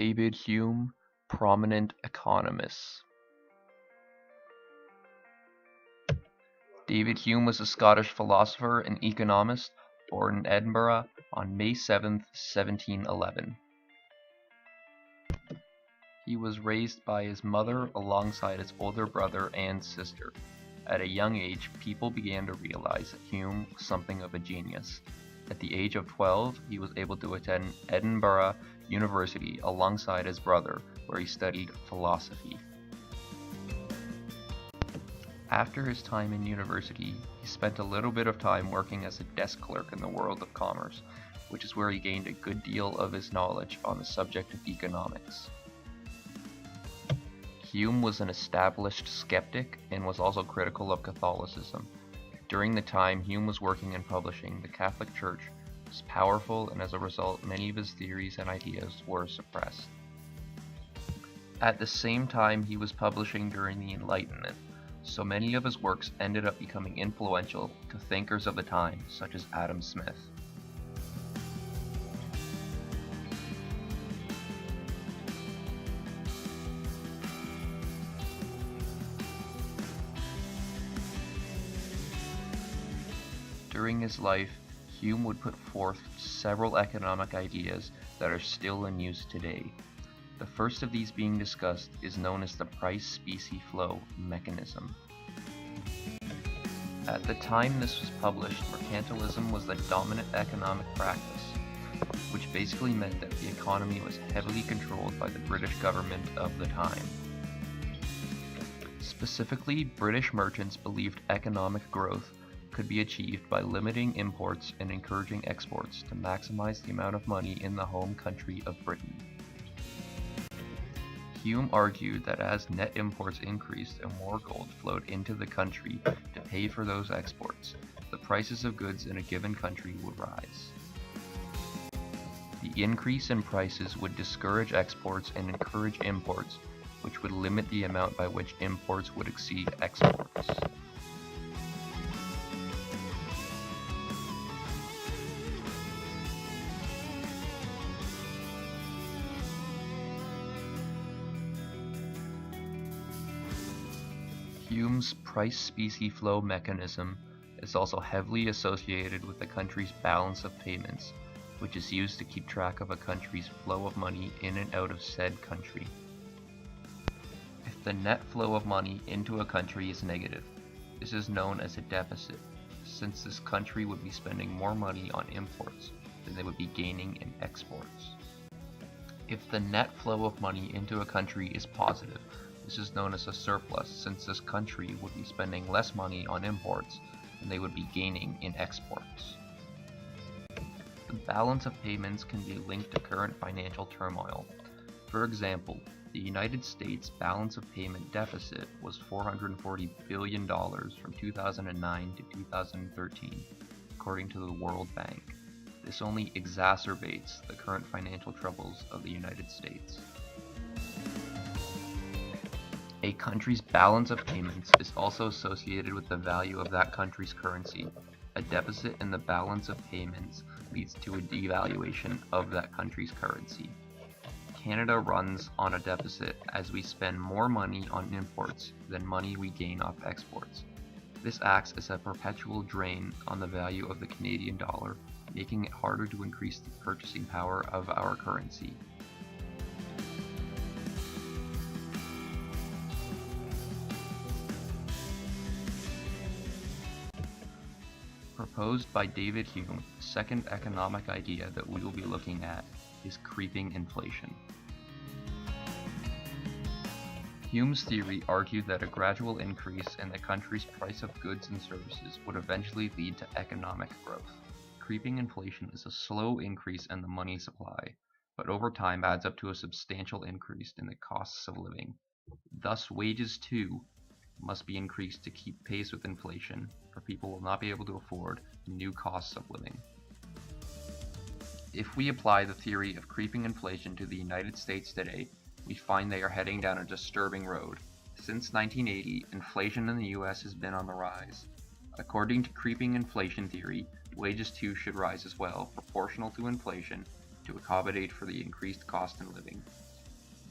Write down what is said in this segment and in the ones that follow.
David Hume, prominent economist. David Hume was a Scottish philosopher and economist born in Edinburgh on May 7, 1711. He was raised by his mother alongside his older brother and sister. At a young age, people began to realize that Hume was something of a genius. At the age of 12, he was able to attend Edinburgh University alongside his brother, where he studied philosophy. After his time in university, he spent a little bit of time working as a desk clerk in the world of commerce, which is where he gained a good deal of his knowledge on the subject of economics. Hume was an established skeptic and was also critical of Catholicism. During the time Hume was working in publishing, the Catholic Church was powerful, and as a result, many of his theories and ideas were suppressed. At the same time, he was publishing during the Enlightenment, so many of his works ended up becoming influential to thinkers of the time, such as Adam Smith. During his life, Hume would put forth several economic ideas that are still in use today. The first of these being discussed is known as the price-specie-flow mechanism. At the time this was published, mercantilism was the dominant economic practice, which basically meant that the economy was heavily controlled by the British government of the time. Specifically, British merchants believed economic growth could be achieved by limiting imports and encouraging exports to maximize the amount of money in the home country of Britain. Hume argued that as net imports increased and more gold flowed into the country to pay for those exports, the prices of goods in a given country would rise. The increase in prices would discourage exports and encourage imports, which would limit the amount by which imports would exceed exports. Hume's price-specie-flow mechanism is also heavily associated with a country's balance of payments, which is used to keep track of a country's flow of money in and out of said country. If the net flow of money into a country is negative, this is known as a deficit, since this country would be spending more money on imports than they would be gaining in exports. If the net flow of money into a country is positive, this is known as a surplus, since this country would be spending less money on imports than they would be gaining in exports. The balance of payments can be linked to current financial turmoil. For example, the United States balance of payment deficit was $440 billion from 2009 to 2013, according to the World Bank. This only exacerbates the current financial troubles of the United States. A country's balance of payments is also associated with the value of that country's currency. A deficit in the balance of payments leads to a devaluation of that country's currency. Canada runs on a deficit as we spend more money on imports than money we gain off exports. This acts as a perpetual drain on the value of the Canadian dollar, making it harder to increase the purchasing power of our currency. Proposed by David Hume, the second economic idea that we will be looking at is creeping inflation. Hume's theory argued that a gradual increase in the country's price of goods and services would eventually lead to economic growth. Creeping inflation is a slow increase in the money supply, but over time adds up to a substantial increase in the costs of living. Thus, wages too must be increased to keep pace with inflation, or people will not be able to afford new costs of living. If we apply the theory of creeping inflation to the United States today, we find they are heading down a disturbing road. Since 1980, inflation in the US has been on the rise. According to creeping inflation theory, wages too should rise as well, proportional to inflation, to accommodate for the increased cost in living.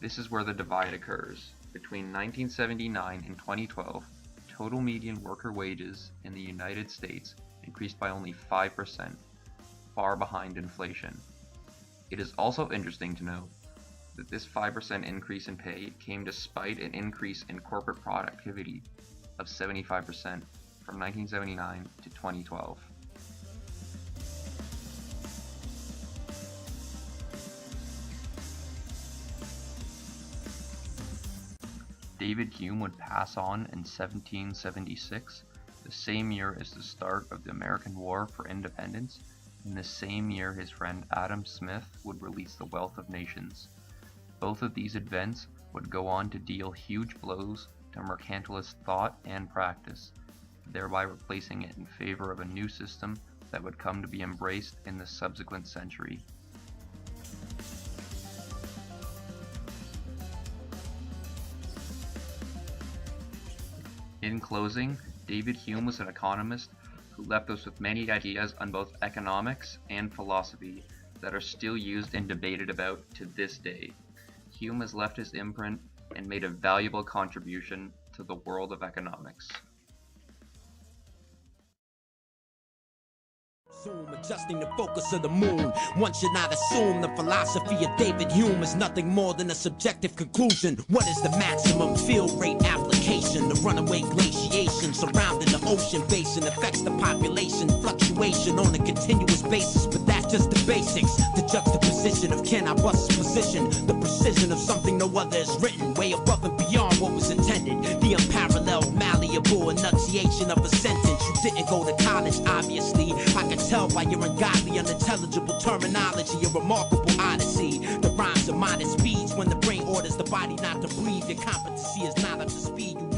This is where the divide occurs. Between 1979 and 2012, total median worker wages in the United States increased by only 5%, far behind inflation. It is also interesting to note that this 5% increase in pay came despite an increase in corporate productivity of 75% from 1979 to 2012. David Hume would pass on in 1776, the same year as the start of the American War for Independence. In the same year, his friend Adam Smith would release The Wealth of Nations. Both of these events would go on to deal huge blows to mercantilist thought and practice, thereby replacing it in favor of a new system that would come to be embraced in the subsequent century. In closing, David Hume was an economist who left us with many ideas on both economics and philosophy that are still used and debated about to this day. Hume has left his imprint and made a valuable contribution to the world of economics. Adjusting the focus of the moon. One should not assume the philosophy of David Hume is nothing more than a subjective conclusion. What is the maximum field rate application? The runaway glaciation surrounding the ocean basin affects the population fluctuation on a continuous basis, but that's just the basics. The juxtaposition of can I bust position, the precision of something no other is written, way above and beyond what was intended. The unparalleled, malleable enunciation of a sentence. You didn't go to college, obviously. I can tell by your ungodly, unintelligible terminology, a remarkable odyssey. The rhymes are modest speeds when the brain orders the body not to breathe. Your competency is not up to speed. You